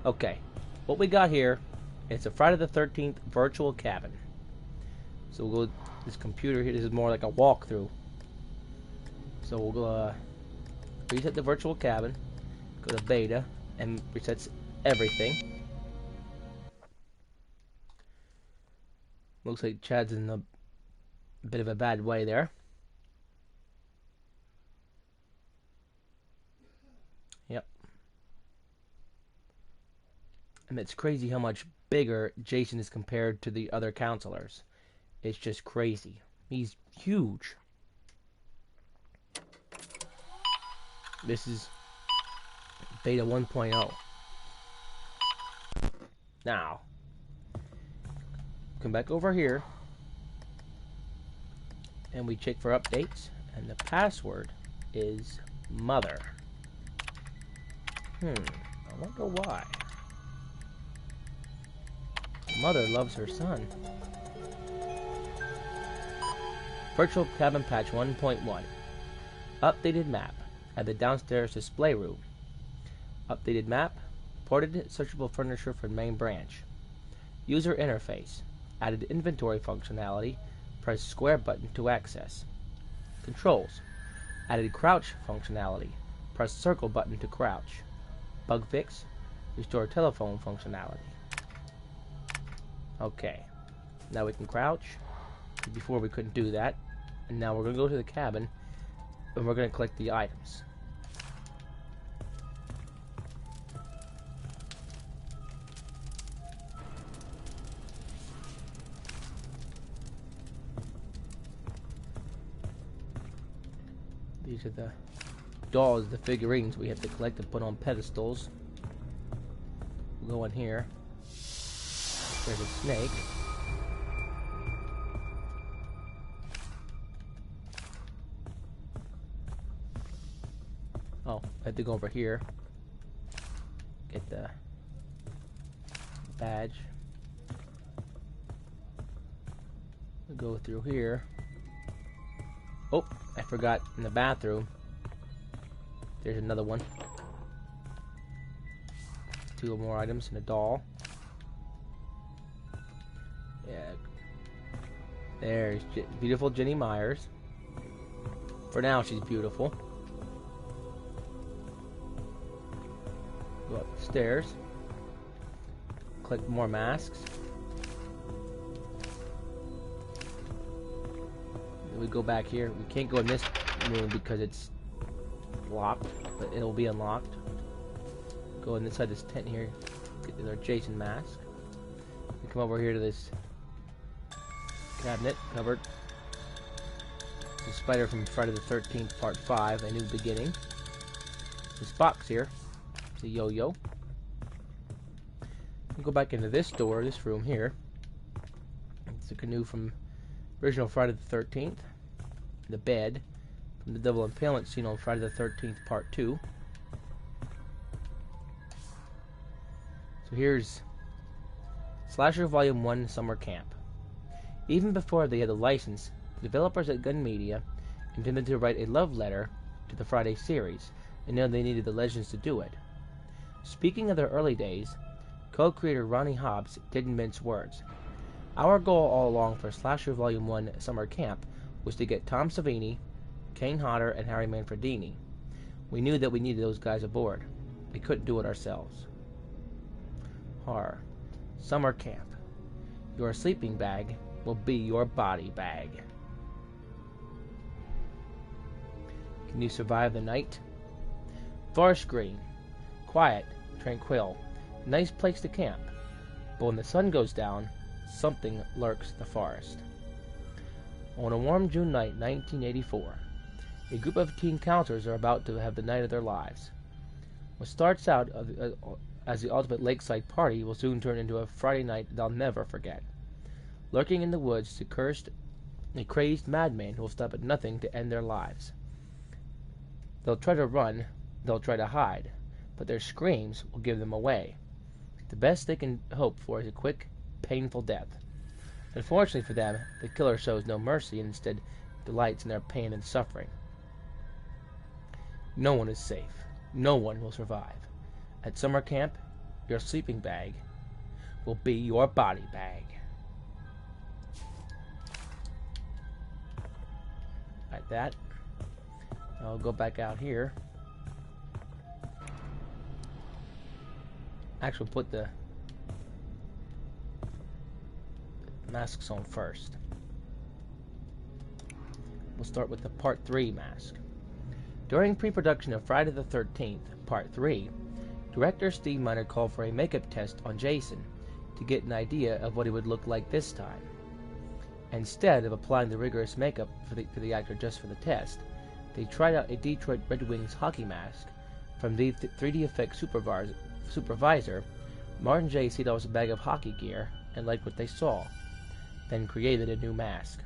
Okay, what we got here is a Friday the 13th virtual cabin. So we'll go, this computer here, this is more like a walkthrough. So we'll go, reset the virtual cabin, go to beta, and resets everything. Looks like Chad's in a bit of a bad way there. Yep. And it's crazy how much bigger Jason is compared to the other counselors. It's just crazy. He's huge. This is beta 1.0. Now, come back over here and we check for updates, and the password is mother. I wonder why. Mother loves her son. Virtual cabin patch 1.1. Updated map at the downstairs display room. Updated map. Ported searchable furniture for main branch. User interface. Added inventory functionality. Press square button to access. Controls. Added crouch functionality. Press circle button to crouch. Bug fix. Restore telephone functionality. Okay. Now we can crouch. Before we couldn't do that. And now we're going to go to the cabin and we're going to collect the items. These are the dolls, the figurines we have to collect and put on pedestals. We'll go in here. There's a snake. Oh, I have to go over here. Get the badge. We'll go through here. Oh, I forgot in the bathroom. There's another one. 2 more items and a doll. Yeah. There's beautiful Jenny Myers. For now, she's beautiful. Go up the stairs. Collect more masks. We go back here. We can't go in this room because it's locked, but it'll be unlocked. Go inside this tent here. Get our Jason mask. We come over here to this cabinet covered. The spider from Friday the 13th Part 5, A New Beginning. This box here. It's a yo-yo. We'll go back into this door, this room here. It's a canoe from original Friday the 13th. The bed from the double impalement scene on Friday the 13th Part 2. So here's Slasher Volume 1 Summer Camp. Even before they had the license, the developers at Gun Media intended to write a love letter to the Friday series, and now they needed the legends to do it. Speaking of their early days, co-creator Ronnie Hobbs didn't mince words. Our goal all along for Slasher Volume 1 Summer Camp was to get Tom Savini, Kane Hodder, and Harry Manfredini. We knew that we needed those guys aboard. We couldn't do it ourselves. Horror. Summer Camp. Your sleeping bag will be your body bag. Can you survive the night? Forest Green. Quiet, tranquil. Nice place to camp. But when the sun goes down, something lurks the forest. On a warm June night, 1984, a group of teen counselors are about to have the night of their lives. What starts out as the ultimate lakeside party will soon turn into a Friday night they'll never forget. Lurking in the woods, a crazed madman who will stop at nothing to end their lives. They'll try to run, they'll try to hide, but their screams will give them away. The best they can hope for is a quick, painful death. Unfortunately for them, the killer shows no mercy and instead delights in their pain and suffering. No one is safe. No one will survive. At summer camp, your sleeping bag will be your body bag. Like that. I'll go back out here. Actually, put the masks on first. We'll start with the Part 3 mask. During pre-production of Friday the 13th, Part 3, director Steve Miner called for a makeup test on Jason to get an idea of what he would look like this time. Instead of applying the rigorous makeup for the actor just for the test, they tried out a Detroit Red Wings hockey mask from the 3D effects supervisor Martin J. Seedorf's bag of hockey gear and liked what they saw, then created a new mask.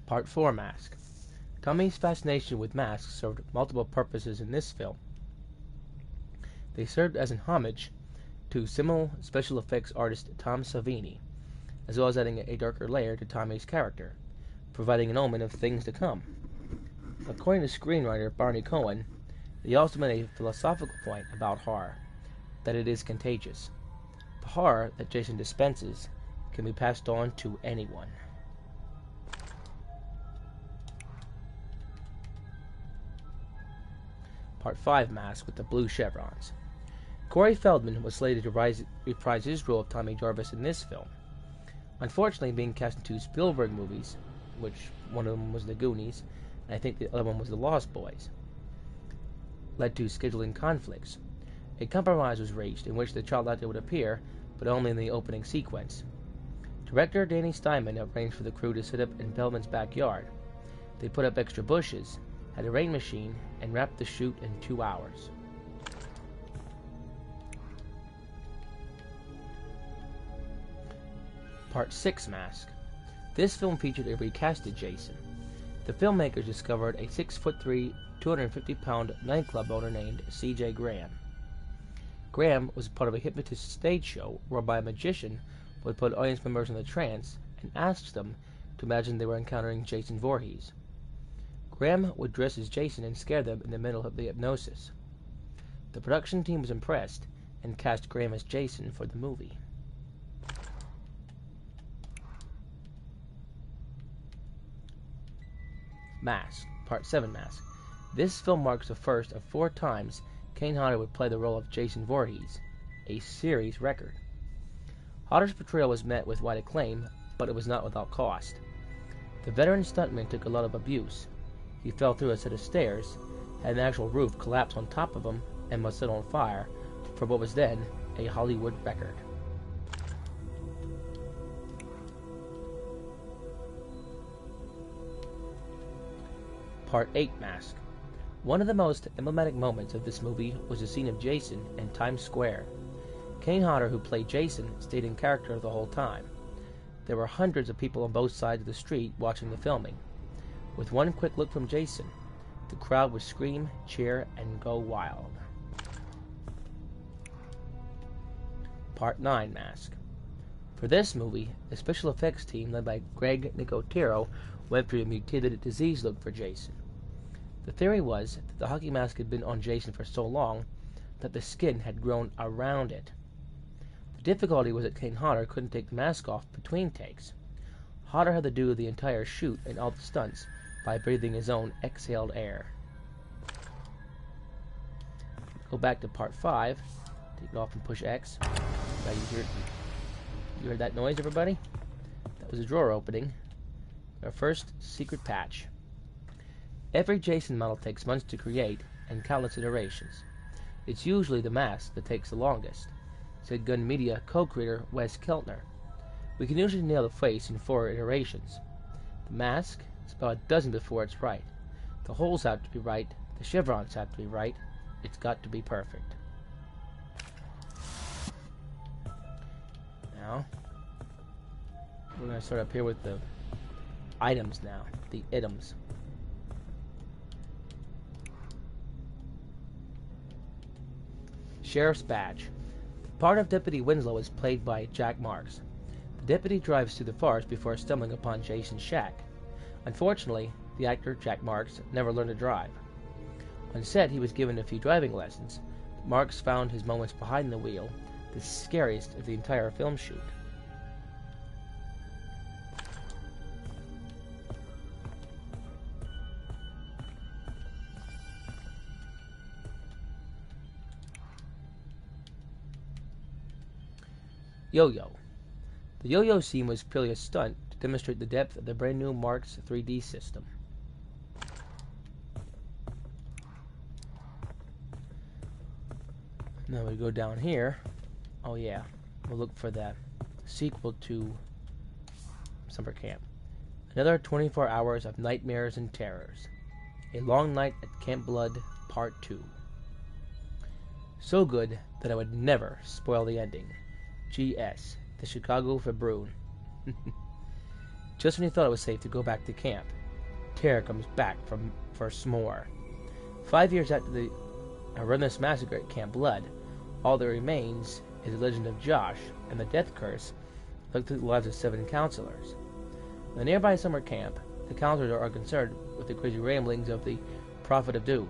Part 4 mask. Tommy's fascination with masks served multiple purposes in this film. They served as an homage to seminal special effects artist Tom Savini, as well as adding a darker layer to Tommy's character, providing an omen of things to come. According to screenwriter Barney Cohen, he also made a philosophical point about horror, that it is contagious. The horror that Jason dispenses can be passed on to anyone. Part 5 mask with the blue chevrons. Corey Feldman was slated to reprise his role of Tommy Jarvis in this film. Unfortunately, being cast in 2 Spielberg movies, which one of them was The Goonies, and I think the other one was The Lost Boys, led to scheduling conflicts. A compromise was reached in which the child actor would appear, but only in the opening sequence. Director Danny Steinman arranged for the crew to sit up in Feldman's backyard. They put up extra bushes, had a rain machine, and wrapped the shoot in 2 hours. Part 6 mask. This film featured a recasted Jason. The filmmakers discovered a 6'3", 250-pound nightclub owner named C.J. Graham. Graham was part of a hypnotist stage show whereby a magician would put audience members in a trance and ask them to imagine they were encountering Jason Voorhees. Graham would dress as Jason and scare them in the middle of the hypnosis. The production team was impressed and cast Graham as Jason for the movie. Mask. Part 7 mask. This film marks the first of 4 times Kane Hodder would play the role of Jason Voorhees, a series record. Hodder's portrayal was met with wide acclaim, but it was not without cost. The veteran stuntman took a lot of abuse. He fell through a set of stairs, had an actual roof collapse on top of him, and was set on fire for what was then a Hollywood record. Part 8 mask. One of the most emblematic moments of this movie was the scene of Jason in Times Square. Kane Hodder, who played Jason, stayed in character the whole time. There were hundreds of people on both sides of the street watching the filming. With one quick look from Jason, the crowd would scream, cheer, and go wild. Part 9 mask. For this movie, the special effects team led by Greg Nicotero went for a mutated disease look for Jason. The theory was that the hockey mask had been on Jason for so long that the skin had grown around it. The difficulty was that Kane Hodder couldn't take the mask off between takes. Hodder had to do the entire shoot and all the stunts by breathing his own exhaled air. Go back to Part 5. Take it off and push X. Now you heard that noise, everybody? That was a drawer opening. Our first secret patch. Every Jason model takes months to create and countless iterations. It's usually the mask that takes the longest, said Gun Media co-creator Wes Keltner. We can usually nail the face in 4 iterations. The mask is about a dozen before it's right. The holes have to be right, the chevrons have to be right, it's got to be perfect. Now, we're going to start up here with the items now, the items. Sheriff's Badge. The part of Deputy Winslow is played by Jack Marks. The deputy drives through the forest before stumbling upon Jason's shack. Unfortunately, the actor, Jack Marks, never learned to drive. On set, he was given a few driving lessons. Marks found his moments behind the wheel the scariest of the entire film shoot. Yo-yo. The yo-yo scene was purely a stunt to demonstrate the depth of the brand new Marks 3D system. Now we go down here. Oh yeah, we'll look for the sequel to Summer Camp. Another 24 hours of nightmares and terrors. A Long Night at Camp Blood Part 2. So good that I would never spoil the ending. G.S. The Chicago Fabroon. Just when you thought it was safe to go back to camp, terror comes back for s'more. 5 years after the horrendous massacre at Camp Blood, all that remains is the legend of Josh and the death curse that took the lives of 7 counselors. In the nearby summer camp, the counselors are concerned with the crazy ramblings of the Prophet of Doom.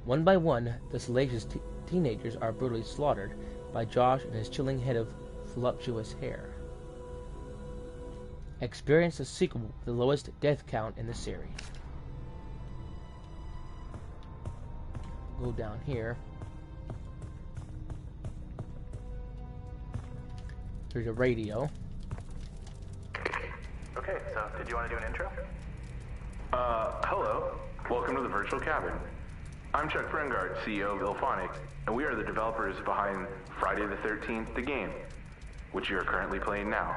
One by one, the salacious teenagers are brutally slaughtered by Josh and his chilling head of voluptuous hair. Experience the sequel with the lowest death count in the series. Go down here. There's a radio. Okay, so did you want to do an intro? Hello. Welcome to the virtual cabin. I'm Chuck Brengard, CEO of Ilphonic, and we are the developers behind Friday the 13th, the game, which you are currently playing now.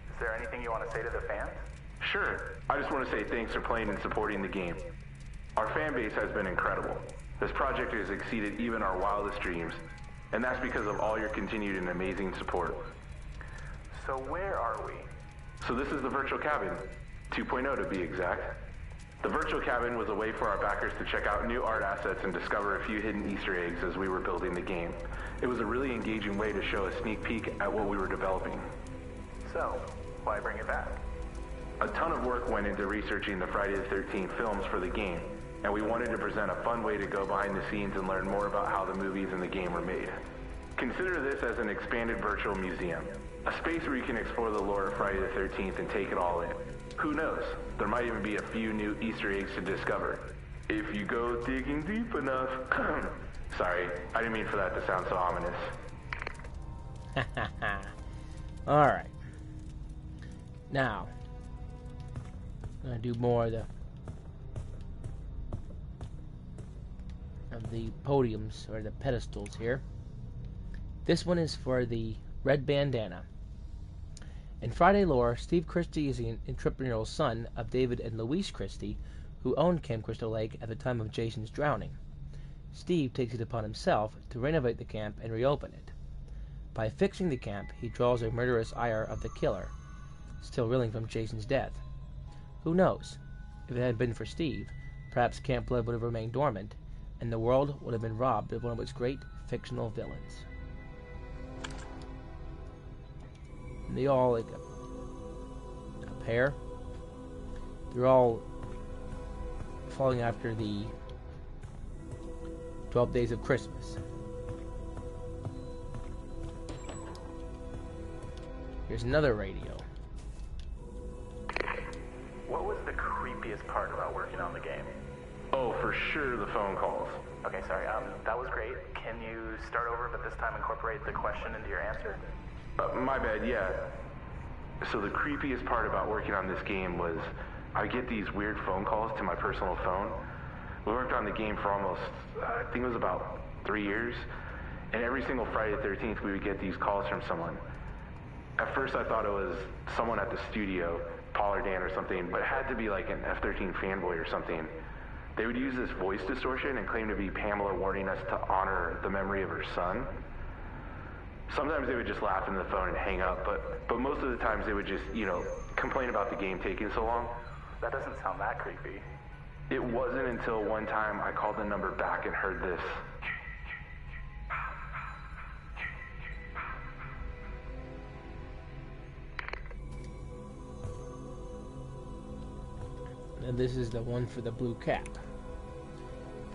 Is there anything you want to say to the fans? Sure. I just want to say thanks for playing and supporting the game. Our fan base has been incredible. This project has exceeded even our wildest dreams, and that's because of all your continued and amazing support. So where are we? So this is the virtual cabin, 2.0 to be exact. The virtual cabin was a way for our backers to check out new art assets and discover a few hidden Easter eggs as we were building the game. It was a really engaging way to show a sneak peek at what we were developing. So, why bring it back? A ton of work went into researching the Friday the 13th films for the game, and we wanted to present a fun way to go behind the scenes and learn more about how the movies in the game were made. Consider this as an expanded virtual museum, a space where you can explore the lore of Friday the 13th and take it all in. Who knows? There might even be a few new Easter eggs to discover. If you go digging deep enough. Sorry, I didn't mean for that to sound so ominous. Alright. Now, I'm going to do more of the podiums, or the pedestals here. This one is for the red bandana. In Friday lore, Steve Christie is the entrepreneurial son of David and Louise Christie, who owned Camp Crystal Lake at the time of Jason's drowning. Steve takes it upon himself to renovate the camp and reopen it. By fixing the camp, he draws a murderous ire of the killer, still reeling from Jason's death. Who knows? If it hadn't been for Steve, perhaps Camp Blood would have remained dormant, and the world would have been robbed of one of its great fictional villains. And they all like a pair. They're all following after the 12 Days of Christmas. Here's another radio. What was the creepiest part about working on the game? Oh, for sure the phone calls. Okay, sorry, that was great. Can you start over, but this time incorporate the question into your answer? My bad, yeah. So the creepiest part about working on this game was I get these weird phone calls to my personal phone. We worked on the game for almost, I think it was about 3 years. And every single Friday the 13th, we would get these calls from someone. At first, I thought it was someone at the studio, Paul or Dan or something, but it had to be like an F-13 fanboy or something. They would use this voice distortion and claim to be Pamela warning us to honor the memory of her son. Sometimes they would just laugh into the phone and hang up, but most of the times they would just, complain about the game taking so long. That doesn't sound that creepy. It wasn't until one time I called the number back and heard this. and this is the one for the blue cap.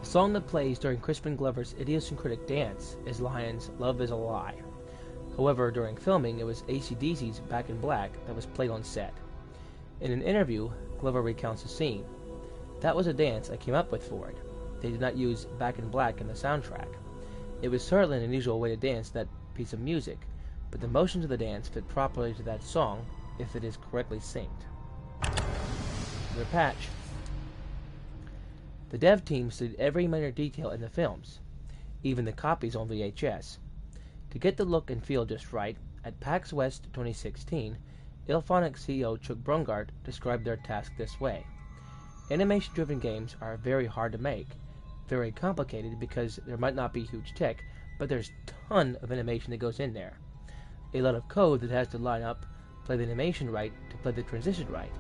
The song that plays during Crispin Glover's idiosyncratic dance is Lion's Love Is a Lie. However, during filming, it was AC/DC's Back in Black that was played on set. In an interview, Glover recounts the scene. That was a dance I came up with for it. They did not use Back in Black in the soundtrack. It was certainly an unusual way to dance that piece of music, but the motions of the dance fit properly to that song if it is correctly synced. Their patch. The dev team studied every minor detail in the films, even the copies on VHS. To get the look and feel just right, at PAX West 2016, Ilphonic CEO Chuck Brungart described their task this way. Animation-driven games are very hard to make, very complicated because there might not be huge tech, but there's a ton of animation that goes in there. A lot of code that has to line up, play the animation right, to play the transition right,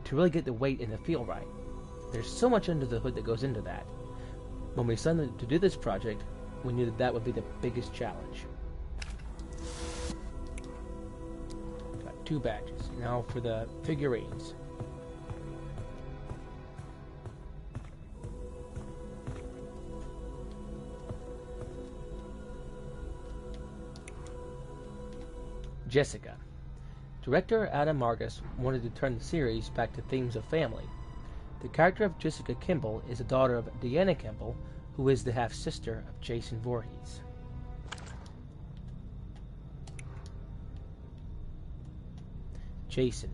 to really get the weight and the feel right. There's so much under the hood that goes into that. When we decided to do this project, we knew that would be the biggest challenge. Got 2 badges. Now for the figurines. Jessica. Director Adam Margus wanted to turn the series back to themes of family. The character of Jessica Kimball is the daughter of Deanna Kimball, who is the half-sister of Jason Voorhees. Jason.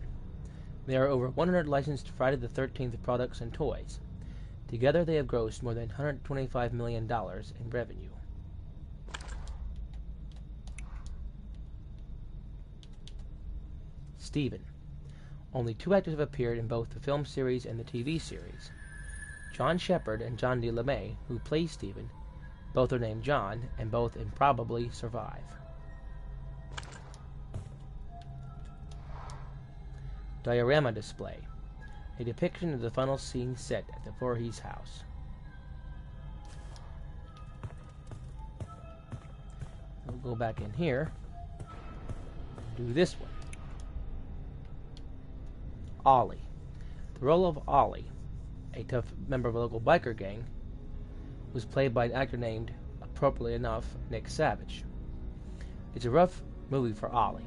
There are over 100 licensed Friday the 13th products and toys. Together they have grossed more than $125 million in revenue. Steven. Only 2 actors have appeared in both the film series and the TV series. John Shepard and John D. LeMay, who play Steven, both are named John, and both improbably survive. Diorama display. A depiction of the final scene set at the Voorhees house. We'll go back in here and do this one. Ollie. The role of Ollie, a tough member of a local biker gang, was played by an actor named, appropriately enough, Nick Savage. It's a rough movie for Ollie.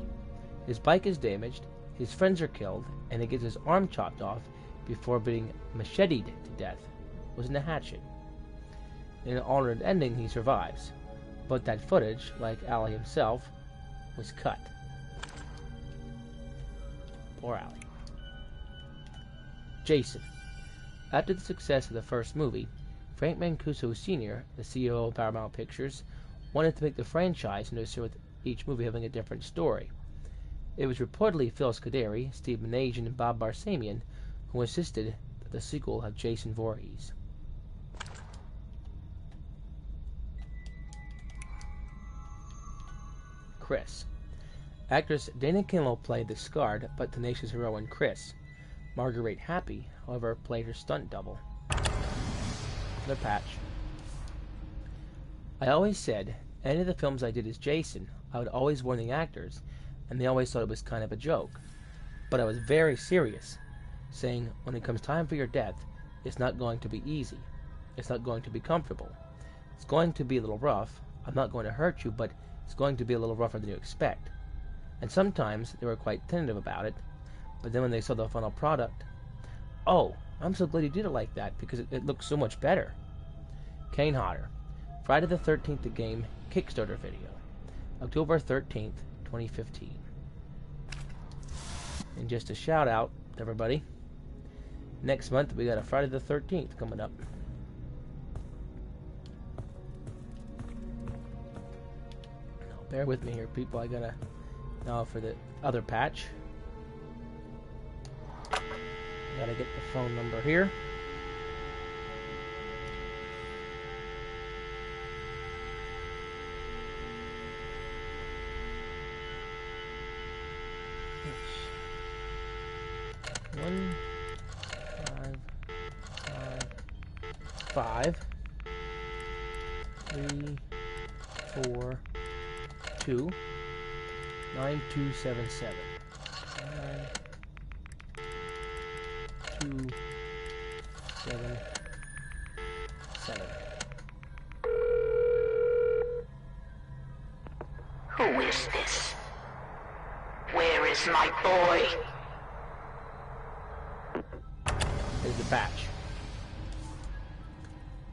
His bike is damaged, his friends are killed, and he gets his arm chopped off before being macheted to death with a hatchet. In an alternate ending, he survives, but that footage, like Ollie himself, was cut. Poor Ollie. Jason. After the success of the first movie, Frank Mancuso Sr., the CEO of Paramount Pictures, wanted to make the franchise into a series with each movie having a different story. It was reportedly Phil Scuderi, Steve Minasian, and Bob Barsamian who insisted that the sequel have Jason Voorhees. Chris. Actress Dana Kimmel played the scarred but tenacious heroine Chris. Marguerite Happy, however, played her stunt double. Another patch. I always said, any of the films I did as Jason, I would always warn the actors, and they always thought it was kind of a joke. But I was very serious, saying, when it comes time for your death, it's not going to be easy. It's not going to be comfortable. It's going to be a little rough. I'm not going to hurt you, but it's going to be a little rougher than you expect. And sometimes they were quite tentative about it, but then when they saw the final product, oh, I'm so glad you did it like that because it looks so much better. Kane Hodder. Friday the 13th the game Kickstarter video. October 13th, 2015. And just a shout out to everybody. Next month we got a Friday the 13th coming up. Now, bear with me here, people. I gotta now for the other patch. Gotta get the phone number here. It's 1-5-5-3-4-2 9277. 2 7. Who is this? Where is my boy? Here's the patch.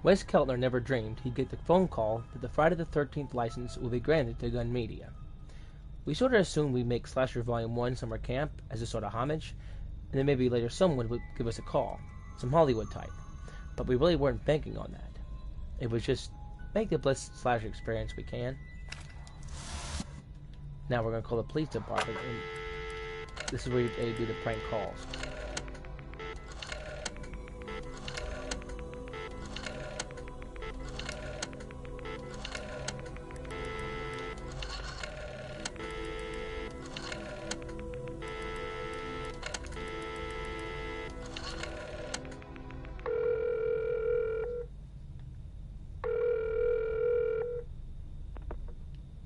Wes Keltner never dreamed he'd get the phone call that the Friday the 13th license will be granted to Gun Media. We sort of assumed we'd make Slasher Volume 1 Summer Camp as a sort of homage, and then maybe later someone would give us a call, some Hollywood type. But we really weren't banking on that. It was just, make the best slasher experience we can. Now we're going to call the police department, and this is where they do the prank calls.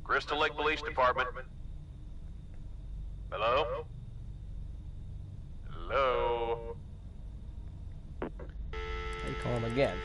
Crystal Lake Police Department. Hello? Hello? They call him again.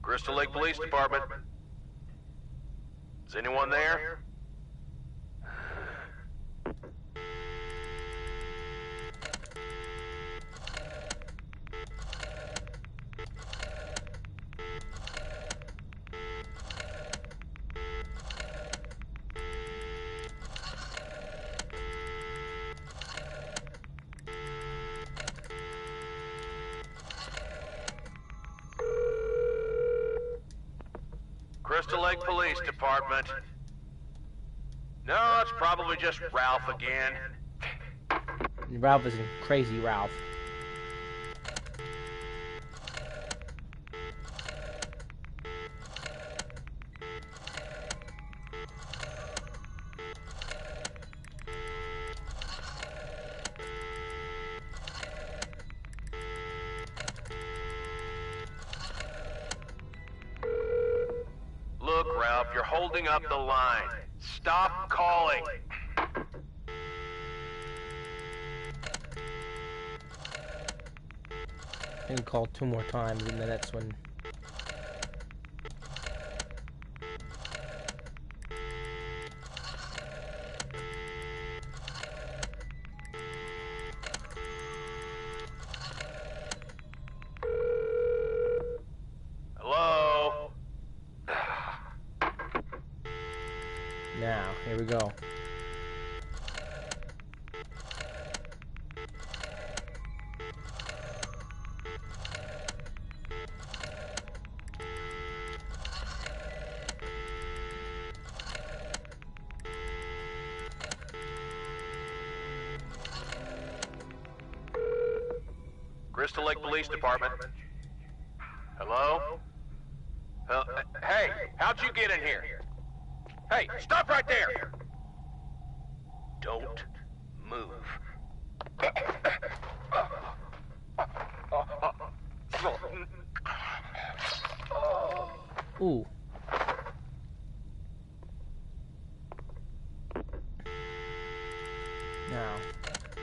Crystal Lake Police Department. Is anyone there? Crystal Lake Police Department. No, it's probably just Ralph again. And Ralph isn't crazy Ralph. Look, Ralph, you're holding up the line. Stop calling. I can call 2 more times, and then that's when. Hello? Now, here we go. Crystal Lake Police Department. Hello? Hey, how'd you get in here? Hey, stop right there! Don't move. Ooh. Now,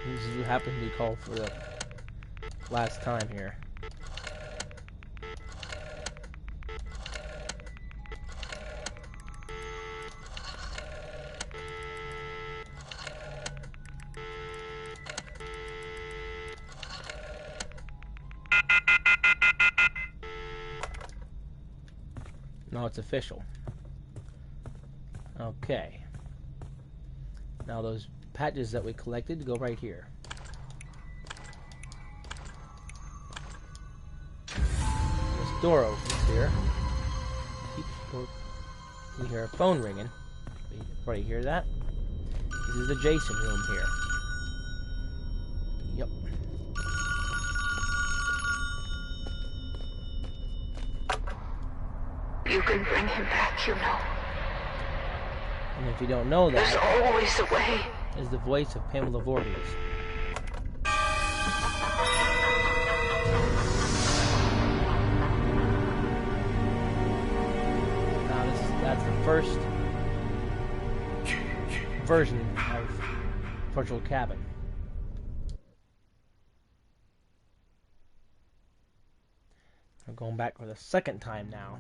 this is what happened when we called for the last time here. Now it's official. Okay. Now those patches that we collected go right here. This door opens here. We hear a phone ringing. Everybody hear that? This is the Jason room here. Yep. You can bring him back, you know. And if you don't know There's that, always a way. is the voice of Pamela Voorhees. Now that's the first version of Virtual Cabin. I'm going back for the second time now.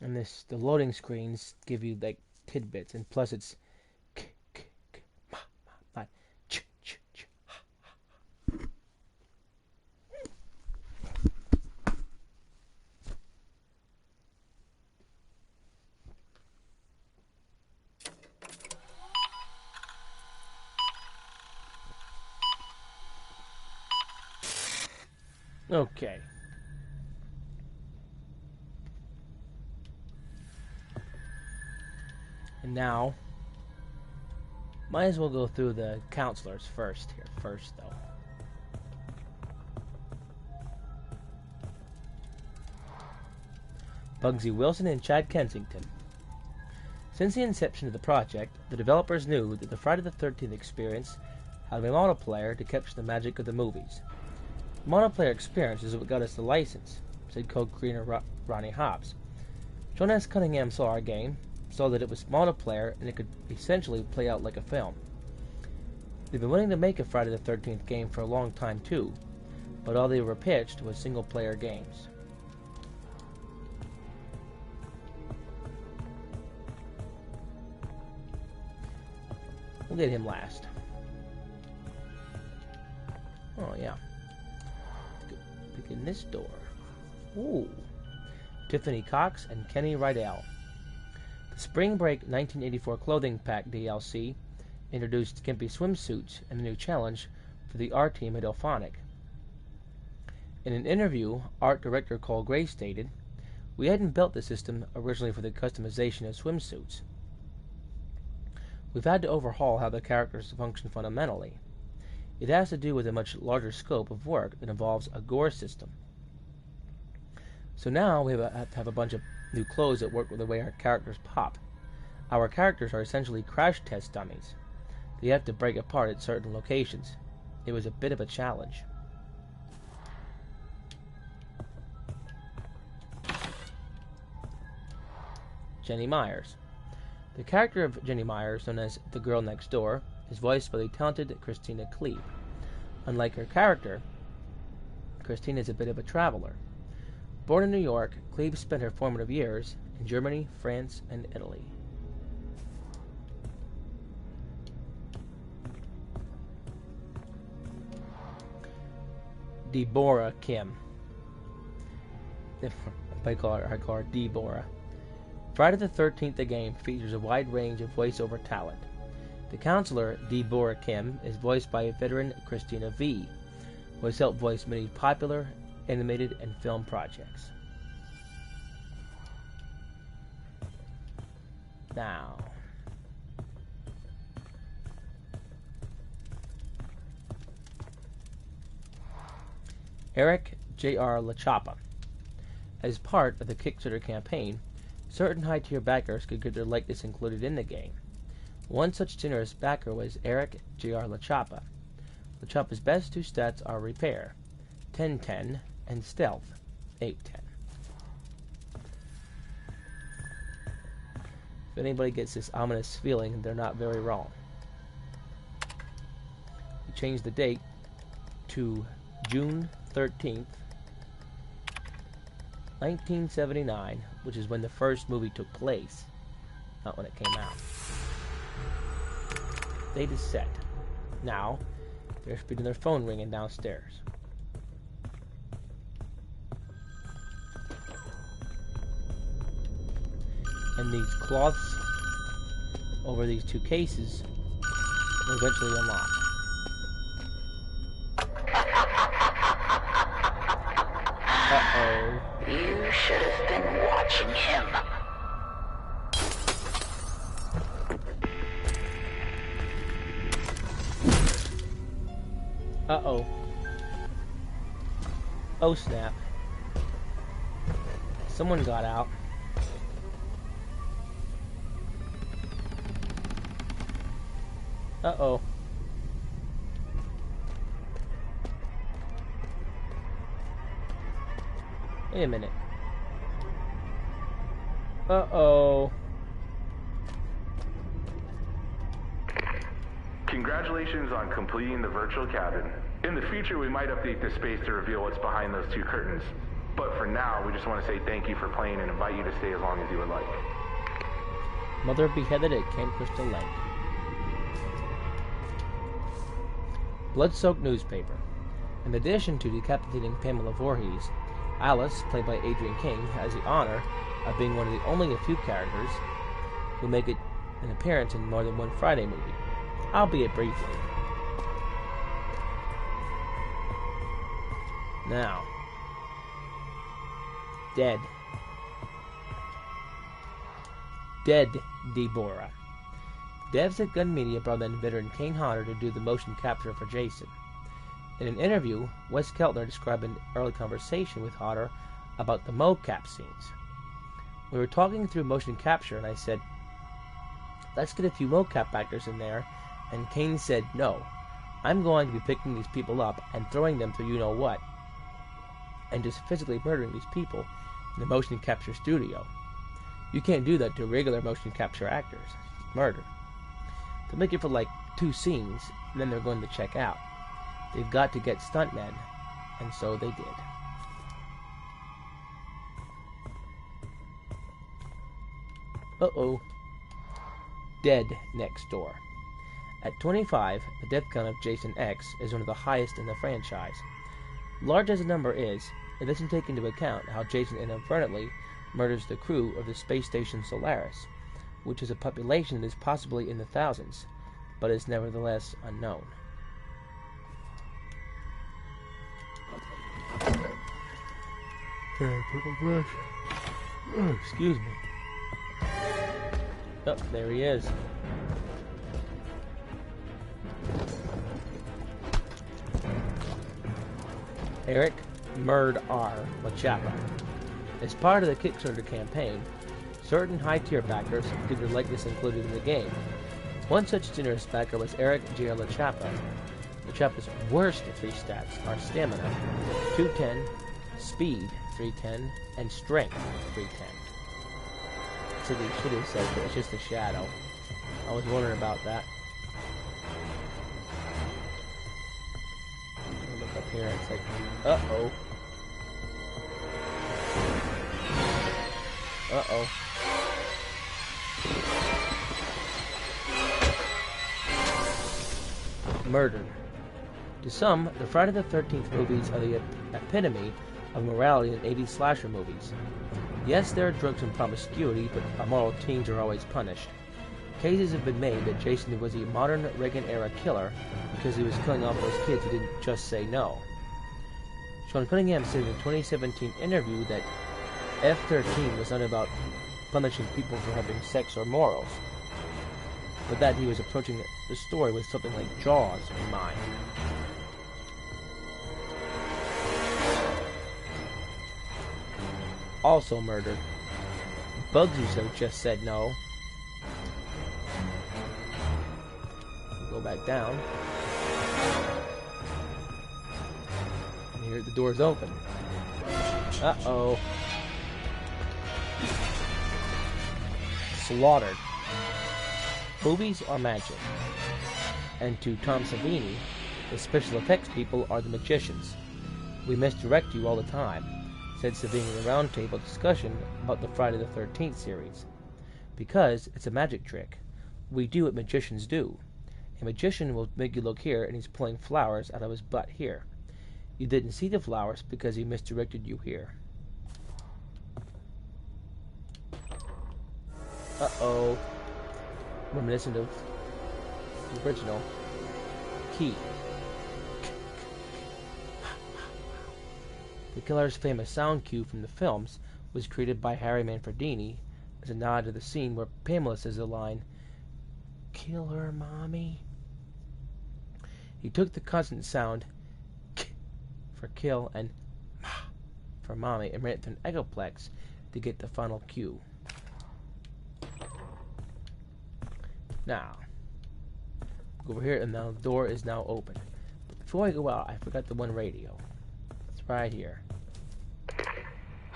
And the loading screens give you like tidbits, and plus it's okay. And now, might as well go through the counselors first though. Bugsy Wilson and Chad Kensington. Since the inception of the project, the developers knew that the Friday the 13th experience had to be multiplayer to capture the magic of the movies. The multiplayer experience is what got us the license, said co-creator Ronnie Hobbs. John S. Cunningham saw our game, saw that it was multiplayer and it could essentially play out like a film. They've been wanting to make a Friday the 13th game for a long time too, but all they were pitched was single-player games. We'll get him last. Oh yeah. Pick in this door. Ooh. Tiffany Cox and Kenny Rydell. The Spring Break 1984 Clothing Pack DLC introduced skimpy swimsuits and a new challenge for the art team at Elphonic. In an interview, art director Cole Gray stated, "We hadn't built the system originally for the customization of swimsuits. We've had to overhaul how the characters function fundamentally. It has to do with a much larger scope of work that involves a gore system. So now we have to have a bunch of new clothes that work with the way our characters pop. Our characters are essentially crash test dummies. They have to break apart at certain locations. It was a bit of a challenge." Jenny Myers. The character of Jenny Myers, known as the Girl Next Door, is voiced by the talented Christina Klebe. Unlike her character, Christina is a bit of a traveler. Born in New York, Klebe spent her formative years in Germany, France, and Italy. Deborah Kim. I call her Deborah. Friday the 13th, the game, features a wide range of voiceover talent. The counselor, Deborah Kim, is voiced by veteran Christina V., who has helped voice many popular animated and film projects. Now, Eric J.R. LaChappa. As part of the Kickstarter campaign, certain high-tier backers could get their likeness included in the game. One such generous backer was Eric J.R. LaChappa. LaChappa's best two stats are Repair, 1010, and Stealth, 810. If anybody gets this ominous feeling, they're not very wrong. We changed the date to June 13th, 1979, which is when the first movie took place, not when it came out. Date is set. Now, they're speaking their phone ringing downstairs. And these cloths over these two cases will eventually unlock. Uh-oh. You should have been watching him. Uh-oh. Oh snap. Someone got out. Uh-oh. Wait a minute. Uh-oh. Congratulations on completing the virtual cabin. In the future, we might update this space to reveal what's behind those two curtains. But for now, we just want to say thank you for playing and invite you to stay as long as you would like. Mother beheaded at Camp Crystal Lake. Blood-soaked newspaper. In addition to decapitating Pamela Voorhees, Alice, played by Adrienne King, has the honor of being one of the only few characters who make an appearance in more than one Friday movie, albeit briefly. Now, Dead Deborah. Devs at Gun Media brought in veteran Kane Hodder to do the motion capture for Jason. In an interview, Wes Keltner described an early conversation with Hodder about the mocap scenes. We were talking through motion capture, and I said, let's get a few mocap actors in there, and Kane said, no, I'm going to be picking these people up and throwing them through you-know-what, and just physically murdering these people in the motion capture studio. You can't do that to regular motion capture actors. Murder. They'll make it for like 2 scenes, and then they're going to check out. They've got to get stuntmen, and so they did. Uh-oh. Dead next door. At 25, the death count of Jason X is one of the highest in the franchise. Large as the number is, it doesn't take into account how Jason inadvertently murders the crew of the space station Solaris, which is a population that is possibly in the thousands, but is nevertheless unknown. Excuse me. Oh, there he is. Eric Murd R. Lachapa. As part of the Kickstarter campaign, certain high-tier backers get their likeness included in the game. One such generous backer was Eric J. Lachapa. Lachapa's worst 3 stats are Stamina, 210, Speed, 310, and Strength, 310. So they should have said that it's just a shadow. I was wondering about that. Look up here, it's like, uh-oh. Uh-oh. Murdered. To some, the Friday the 13th movies are the epitome of morality in 80s slasher movies. Yes, there are drugs and promiscuity, but immoral teens are always punished. Cases have been made that Jason was a modern Reagan-era killer because he was killing off those kids who didn't just say no. Sean Cunningham said in a 2017 interview that F-13 was not about punishing people for having sex or morals, but that he was approaching the story with something like Jaws in mind. Also murdered. Bugsy so just said no. Go back down. And here the door's open. Uh-oh. Slaughtered. Movies are magic. And to Tom Savini, the special effects people are the magicians. We misdirect you all the time, said Savini in a roundtable discussion about the Friday the 13th series. Because it's a magic trick. We do what magicians do. A magician will make you look here and he's pulling flowers out of his butt here. You didn't see the flowers because he misdirected you here. Uh-oh. Reminiscent of the original. Key. The killer's famous sound cue from the films was created by Harry Manfredini as a nod to the scene where Pamela says the line, "Kill her, Mommy." He took the consonant sound k for kill and ma for Mommy and ran it through an Echoplex to get the final cue. Now, go over here, and now the door is now open. But before I go out, I forgot the one radio. It's right here.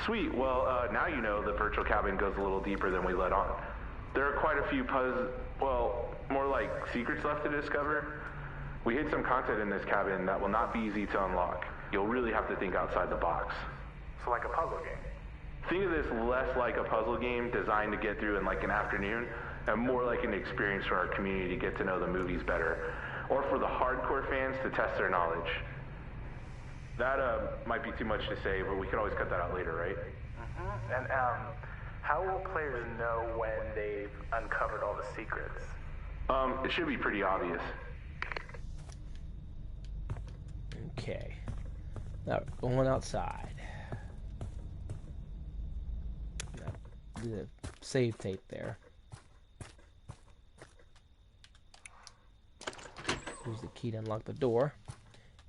Sweet. Well, now you know the virtual cabin goes a little deeper than we let on. There are quite a few more like secrets left to discover. We hid some content in this cabin that will not be easy to unlock. You'll really have to think outside the box. So like a puzzle game. Think of this less like a puzzle game designed to get through in like an afternoon, and more like an experience for our community to get to know the movies better, or for the hardcore fans to test their knowledge. That might be too much to say, but we can always cut that out later, right? Mm-hmm. And how will players know when they've uncovered all the secrets? It should be pretty obvious. Okay. Now, going outside. Now, do the save tape there. Here's the key to unlock the door.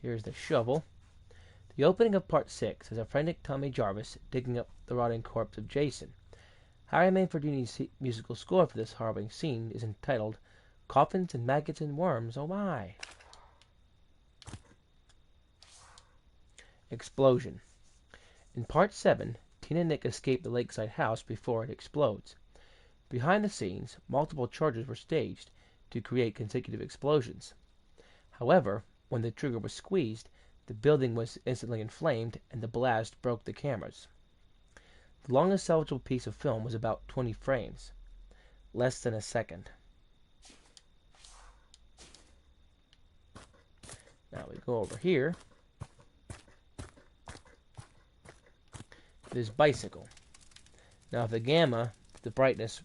Here's the shovel. The opening of Part 6 has a frantic Tommy Jarvis digging up the rotting corpse of Jason. Harry Manfredini's musical score for this harrowing scene is entitled Coffins and Maggots and Worms, Oh My! Explosion. In Part 7, Tina and Nick escape the lakeside house before it explodes. Behind the scenes, multiple charges were staged to create consecutive explosions. However, when the trigger was squeezed, the building was instantly inflamed and the blast broke the cameras. The longest salvageable piece of film was about 20 frames, less than a second. Now we go over here. This bicycle. Now if the gamma, the brightness,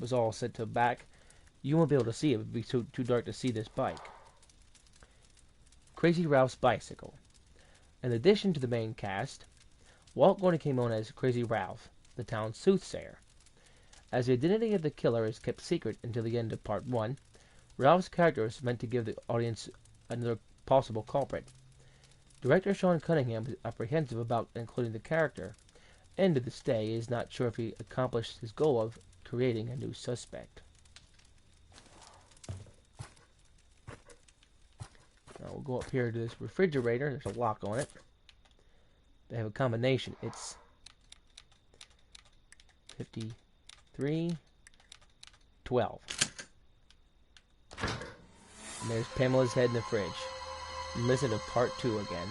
was all set to back, you won't be able to see it. It would be too dark to see this bike. Crazy Ralph's bicycle. In addition to the main cast, Walt Gordon came on as Crazy Ralph, the town's soothsayer. As the identity of the killer is kept secret until the end of Part 1, Ralph's character is meant to give the audience another possible culprit. Director Sean Cunningham was apprehensive about including the character, and to this day is not sure if he accomplished his goal of creating a new suspect. Now we'll go up here to this refrigerator. There's a lock on it. They have a combination. It's 53, 12. And there's Pamela's head in the fridge. And listen to Part 2 again.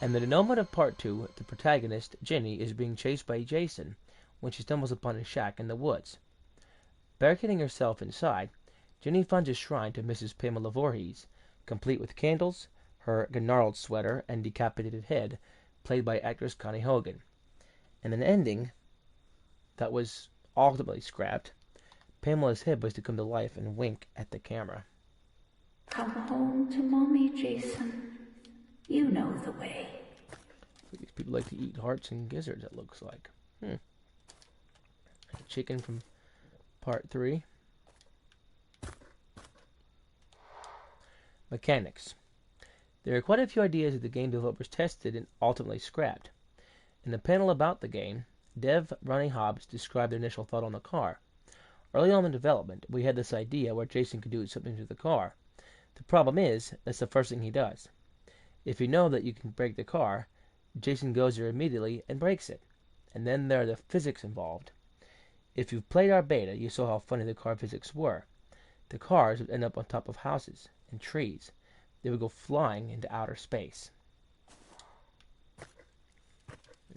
And the denouement of Part 2, the protagonist, Jenny, is being chased by Jason when she stumbles upon a shack in the woods. Barricading herself inside, Jenny finds a shrine to Mrs. Pamela Voorhees, complete with candles, her gnarled sweater, and decapitated head, played by actress Connie Hogan. And an ending that was ultimately scrapped. Pamela's head was to come to life and wink at the camera. Come home to Mommy, Jason. You know the way. These people like to eat hearts and gizzards, it looks like. Chicken from Part 3. Mechanics. There are quite a few ideas that the game developers tested and ultimately scrapped. In the panel about the game, Dev Ronnie Hobbs described their initial thought on the car. Early on in development, we had this idea where Jason could do something to the car. The problem is, that's the first thing he does. If you know that you can break the car, Jason goes there immediately and breaks it. And then there are the physics involved. If you've played our beta, you saw how funny the car physics were. The cars would end up on top of houses and trees. They would go flying into outer space.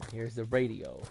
And here's the radio.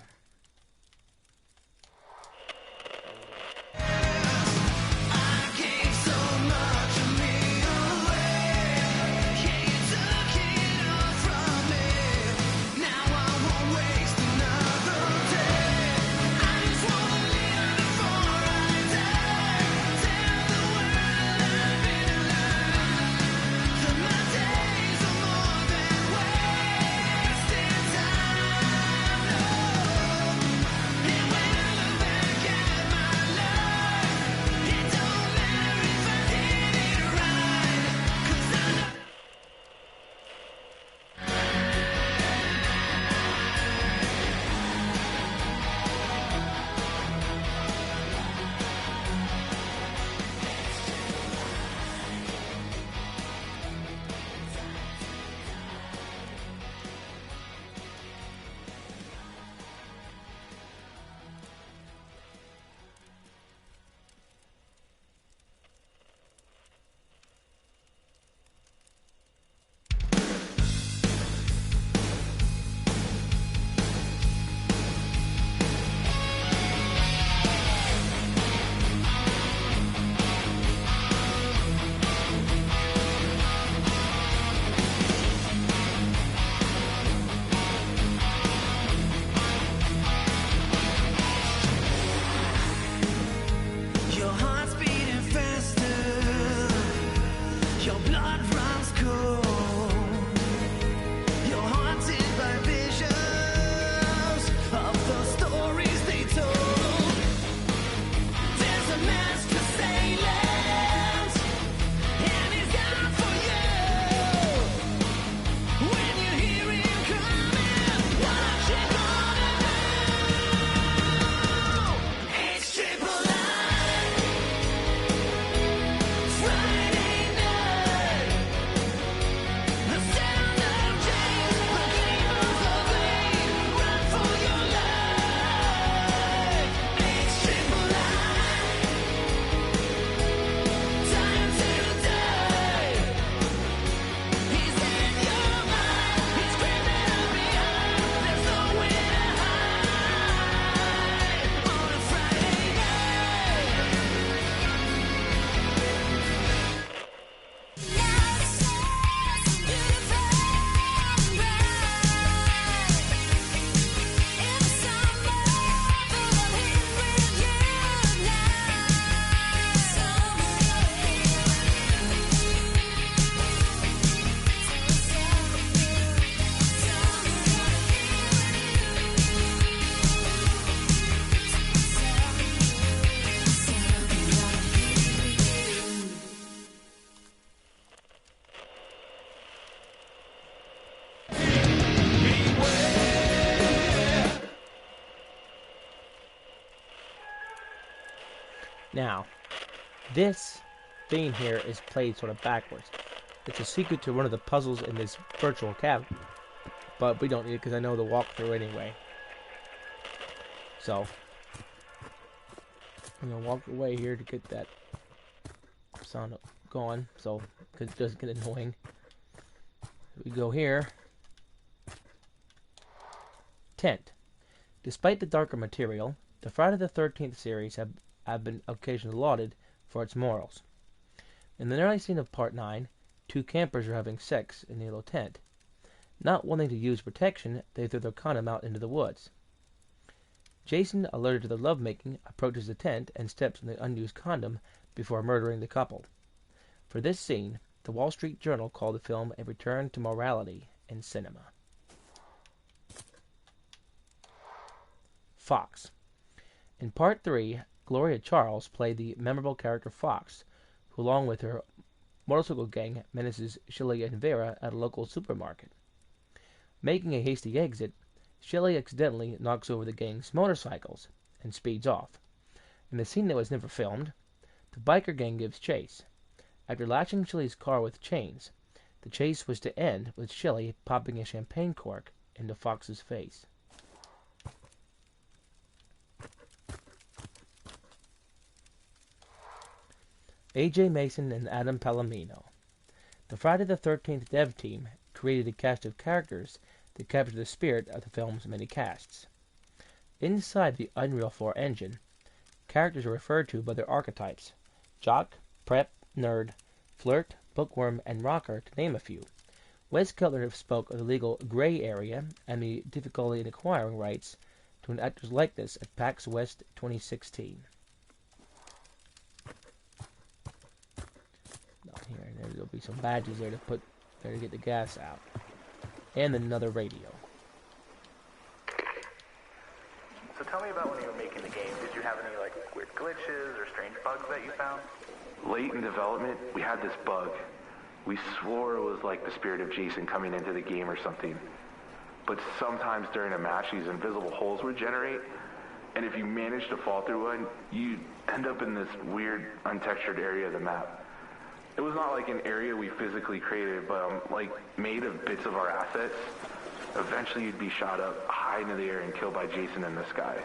Now, this theme here is played sort of backwards. It's a secret to one of the puzzles in this virtual cabin, but we don't need it because I know the walkthrough anyway. So, I'm going to walk away here to get that sound going, so because it doesn't get annoying. We go here. Tent. Despite the darker material, the Friday the 13th series have been occasionally lauded for its morals. In the early scene of Part 9, two campers are having sex in the little tent. Not wanting to use protection, they throw their condom out into the woods. Jason, alerted to the lovemaking, approaches the tent and steps on the unused condom before murdering the couple. For this scene, the Wall Street Journal called the film a return to morality in cinema. Fox. In Part 3, Gloria Charles played the memorable character Fox, who along with her motorcycle gang menaces Shelley and Vera at a local supermarket. Making a hasty exit, Shelley accidentally knocks over the gang's motorcycles and speeds off. In the scene that was never filmed, the biker gang gives chase. After lashing Shelley's car with chains, the chase was to end with Shelley popping a champagne cork into Fox's face. A.J. Mason and Adam Palomino. The Friday the 13th dev team created a cast of characters that capture the spirit of the film's many casts. Inside the Unreal 4 engine, characters are referred to by their archetypes: jock, prep, nerd, flirt, bookworm, and rocker, to name a few. Wes Kettler spoke of the legal gray area and the difficulty in acquiring rights to an actor's likeness at PAX West 2016. Here, and there'll be some badges there to put there to get the gas out, and another radio. So tell me about when you were making the game. Did you have any like weird glitches or strange bugs that you found? Late in development, we had this bug. We swore it was like the spirit of Jason coming into the game or something. But sometimes during a match, these invisible holes would generate, and if you managed to fall through one, you'd end up in this weird, untextured area of the map. It was not like an area we physically created, but like made of bits of our assets. Eventually you'd be shot up high into the air and killed by Jason in the sky.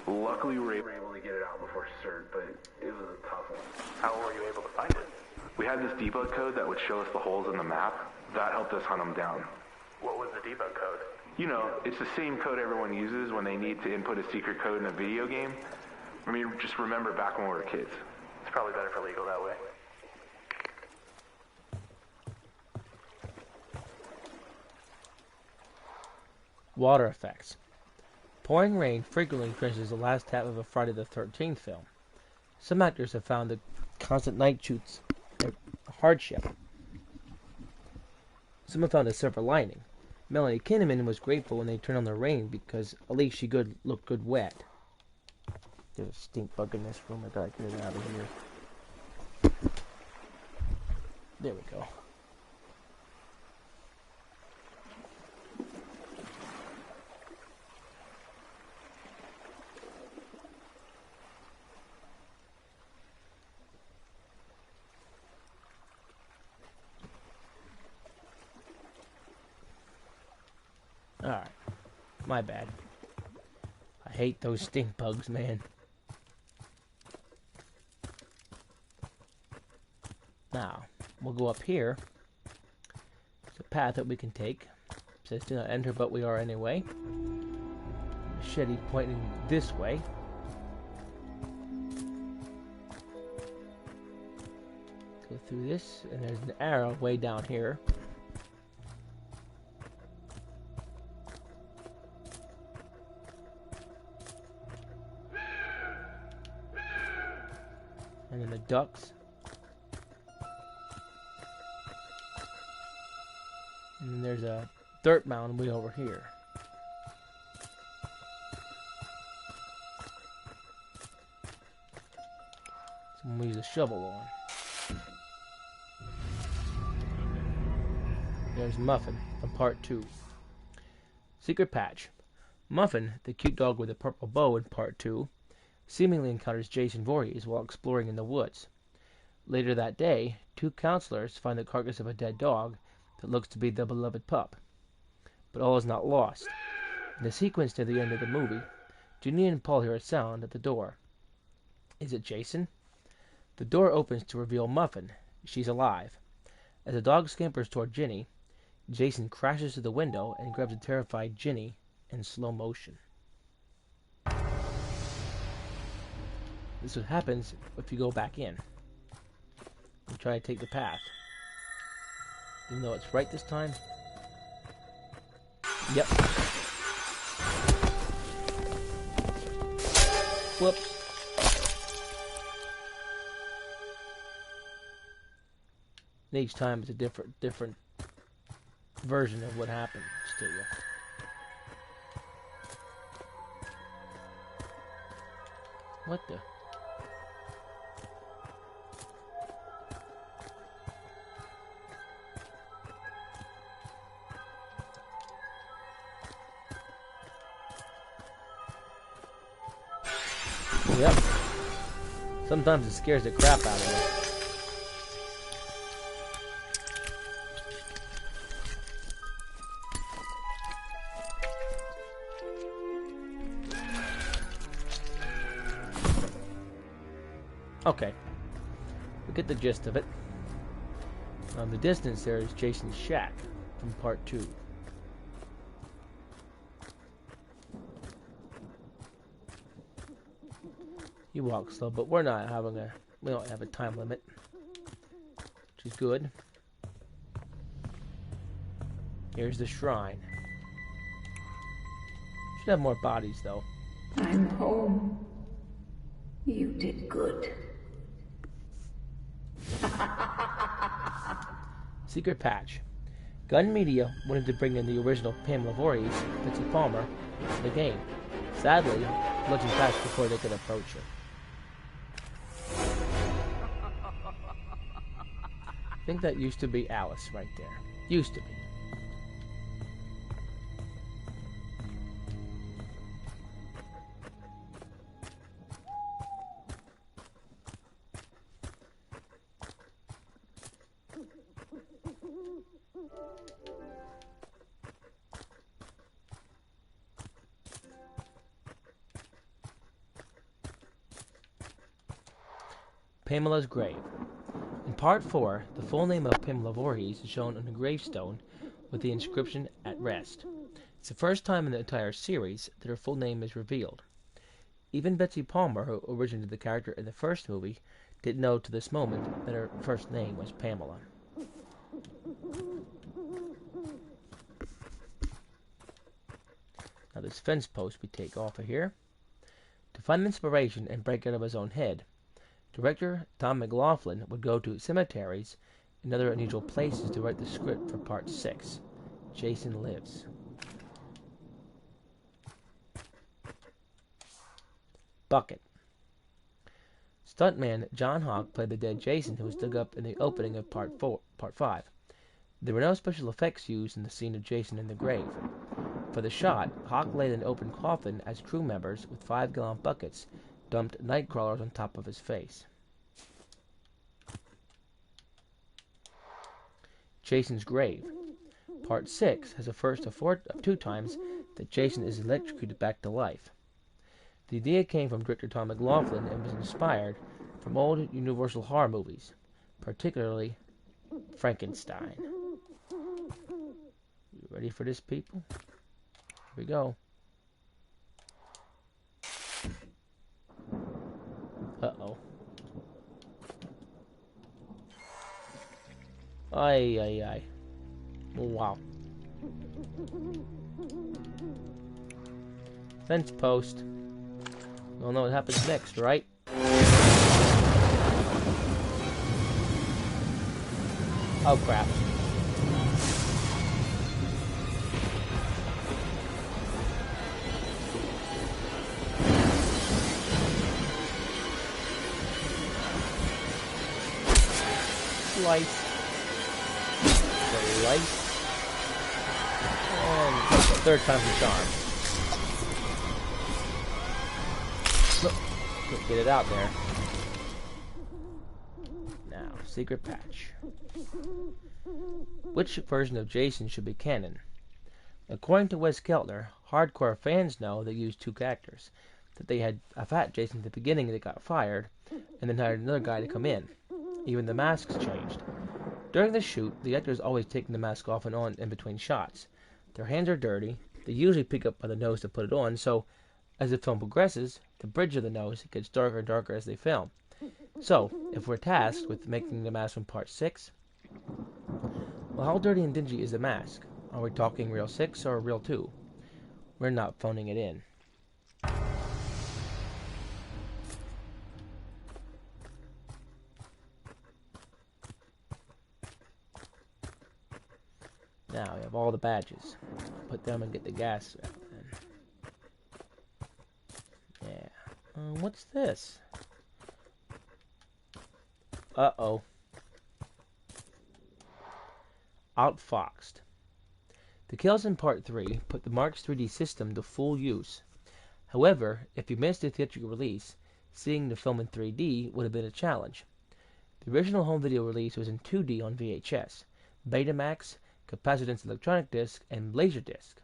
Luckily we were able to get it out before cert, but it was a tough one. How were you able to find it? We had this debug code that would show us the holes in the map. That helped us hunt them down. What was the debug code? You know, it's the same code everyone uses when they need to input a secret code in a video game. I mean, just remember back when we were kids. It's probably better for legal that way. Water effects. Pouring rain frequently finishes the last half of a Friday the 13th film. Some actors have found the constant night shoots a hardship. Some have found a silver lining. Melanie Kinnaman was grateful when they turned on the rain because at least she looked good wet. There's a stink bug in this room. I gotta get it out of here. There we go. Alright. My bad. I hate those stink bugs, man. Now, we'll go up here. There's a path that we can take. It says do not enter, but we are anyway. Machete pointing this way. Go through this, and there's an arrow way down here. And then the ducks. And then there's a dirt mound way over here. So I'm going to use a shovel on. There's Muffin from Part 2. Secret Patch. Muffin, the cute dog with a purple bow in Part 2, seemingly encounters Jason Voorhees while exploring in the woods. Later that day, two counselors find the carcass of a dead dog that looks to be the beloved pup. But all is not lost. In the sequence near the end of the movie, Ginny and Paul hear a sound at the door. Is it Jason? The door opens to reveal Muffin. She's alive. As the dog scampers toward Ginny, Jason crashes through the window and grabs a terrified Ginny in slow motion. This is what happens if you go back in and try to take the path. Even though it's right this time. Yep. Whoops. And each time it's a different version of what happened to you. What the? Yep. Sometimes it scares the crap out of me. Okay. We get the gist of it. In the distance there is Jason's shack from part 2. You walk slow, but we don't have a time limit, which is good. Here's the shrine. Should have more bodies though. I'm home. You did good. Secret patch. Gun Media wanted to bring in the original Pamela Voorhees, Betsy Palmer, to the game. Sadly, Legend passed before they could approach her. I think that used to be Alice right there. Used to be. Pamela's grave. In Part 4, the full name of Pamela Voorhees is shown on a gravestone with the inscription, "At Rest." It's the first time in the entire series that her full name is revealed. Even Betsy Palmer, who originated the character in the first movie, didn't know to this moment that her first name was Pamela. Now this fence post we take off of here. To find inspiration and break out of his own head, director Tom McLaughlin would go to cemeteries and other unusual places to write the script for Part 6, Jason Lives. Bucket. Stuntman John Hawk played the dead Jason who was dug up in the opening of Part 5. There were no special effects used in the scene of Jason in the grave. For the shot, Hawk laid an open coffin as crew members with 5-gallon buckets dumped night crawlers on top of his face. Jason's grave. Part 6 has a first of 2 times that Jason is electrocuted back to life. The idea came from director Tom McLaughlin and was inspired from old Universal horror movies, particularly Frankenstein. You ready for this, people? Here we go. Uh-oh. Ay, ay, ay. Oh, wow. Fence post. You don't know what happens next, right? Oh, crap. Slice. Slice. And 3rd time's the charm. Can't get it out there. Now, secret patch. Which version of Jason should be canon? According to Wes Keltner, hardcore fans know they used two actors. That they had a fat Jason at the beginning that got fired, and then hired another guy to come in. Even the masks changed. During the shoot, the actors always taking the mask off and on in between shots. Their hands are dirty. They usually pick up by the nose to put it on, so as the film progresses, the bridge of the nose gets darker and darker as they film. So, if we're tasked with making the mask from part 6, well, how dirty and dingy is the mask? Are we talking reel 6 or reel 2? We're not phoning it in. Now we have all the badges. Put them and get the gas wrap then. Yeah. What's this? Uh-oh. Outfoxed. The kills in Part 3 put the Mark's 3D system to full use. However, if you missed the theatrical release, seeing the film in 3D would have been a challenge. The original home video release was in 2D on VHS, Betamax, capacitance electronic disc, and Laserdisc.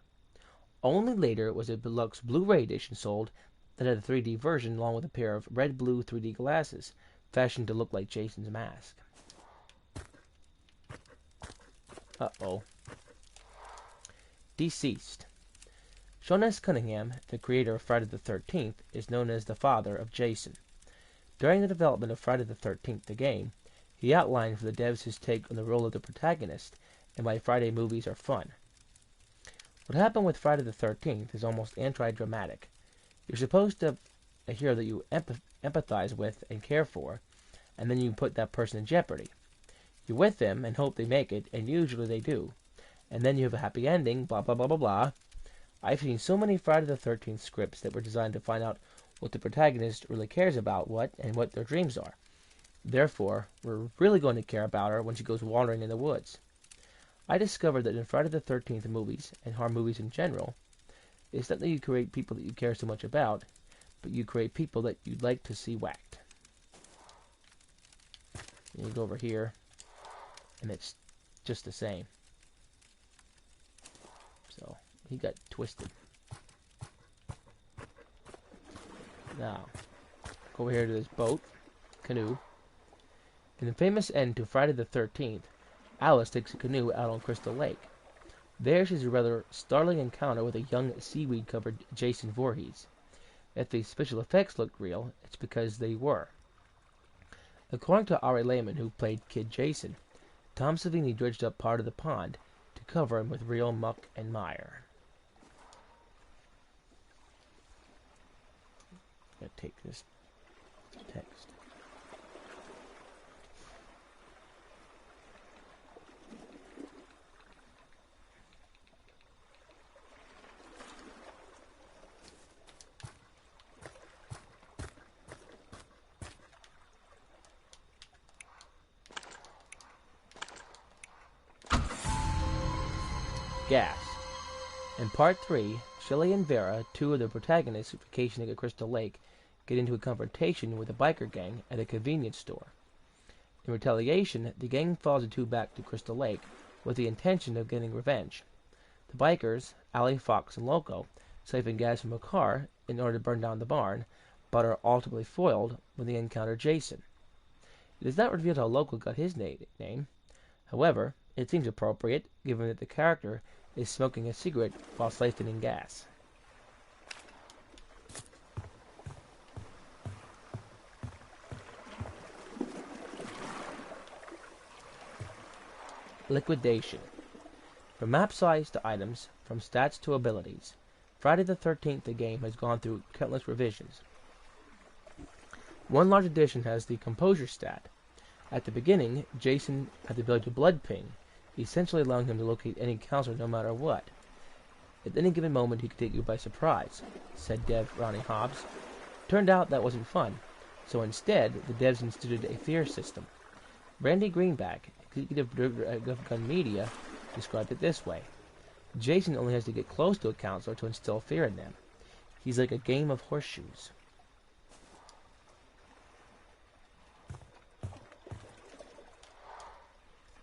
Only later was a deluxe Blu-ray edition sold that had a 3D version along with a pair of red-blue 3D glasses, fashioned to look like Jason's mask. Uh-oh. Deceased. Sean S. Cunningham, the creator of Friday the 13th, is known as the father of Jason. During the development of Friday the 13th, the game, he outlined for the devs his take on the role of the protagonist and why Friday movies are fun. What happened with Friday the 13th is almost anti-dramatic. You're supposed to have a hero that you empathize with and care for, and then you put that person in jeopardy. You're with them and hope they make it, and usually they do. And then you have a happy ending, blah blah blah blah blah. I've seen so many Friday the 13th scripts that were designed to find out what the protagonist really cares about, what their dreams are. Therefore, we're really going to care about her when she goes wandering in the woods. I discovered that in Friday the 13th movies, and horror movies in general, it's not that you create people that you care so much about, but you create people that you'd like to see whacked. And you go over here, and it's just the same. So, he got twisted. Now, go over here to this boat, canoe. In the famous end to Friday the 13th, Alice takes a canoe out on Crystal Lake. There she's a rather startling encounter with a young seaweed-covered Jason Voorhees. If the special effects looked real, it's because they were. According to Ari Lehman, who played Kid Jason, Tom Savini dredged up part of the pond to cover him with real muck and mire. I'm going to take this text. Gas. In Part 3, Shelley and Vera, two of the protagonists vacationing at Crystal Lake, get into a confrontation with a biker gang at a convenience store. In retaliation, the gang follows the two back to Crystal Lake with the intention of getting revenge. The bikers, Allie, Fox, and Loco, siphon gas from a car in order to burn down the barn, but are ultimately foiled when they encounter Jason. It is not revealed how Loco got his name. However, it seems appropriate, given that the character is smoking a cigarette while siphoning gas. Liquidation. From map size to items, from stats to abilities, Friday the 13th the game has gone through countless revisions. One large addition has the composure stat. At the beginning, Jason had the ability to blood ping, essentially allowing him to locate any counselor no matter what. At any given moment, he could take you by surprise, said dev Ronnie Hobbs. Turned out that wasn't fun, so instead, the devs instituted a fear system. Randy Greenback, executive director at GovCon Media, described it this way. Jason only has to get close to a counselor to instill fear in them. He's like a game of horseshoes.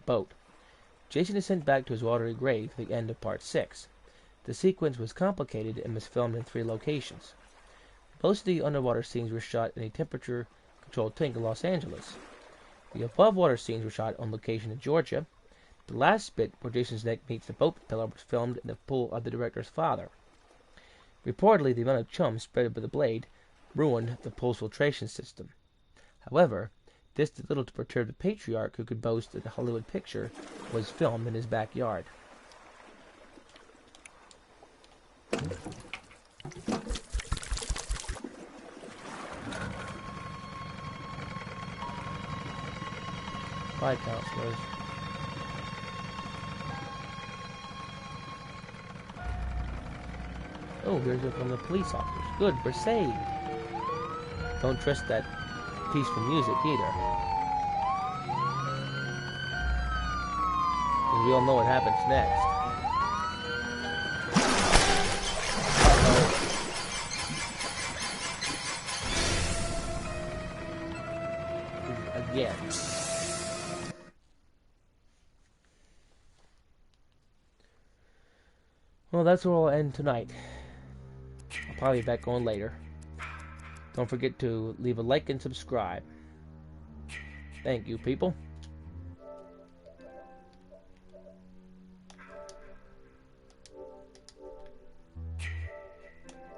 boat. Jason is sent back to his watery grave at the end of Part 6. The sequence was complicated and was filmed in 3 locations. Most of the underwater scenes were shot in a temperature-controlled tank in Los Angeles. The above-water scenes were shot on location in Georgia. The last bit where Jason's neck meets the boat propeller was filmed in the pool of the director's father. Reportedly, the amount of chum spread by the blade ruined the pool's filtration system. However, this did little to perturb the patriarch who could boast that the Hollywood picture was filmed in his backyard. Bye, counselors. Oh, here's it from the police officers. Good, we're saved. Don't trust that peaceful music either. Because we all know what happens next. Uh-oh. Again. Well, that's where we'll end tonight. I'll probably be back on later. Don't forget to leave a like and subscribe. Thank you, people.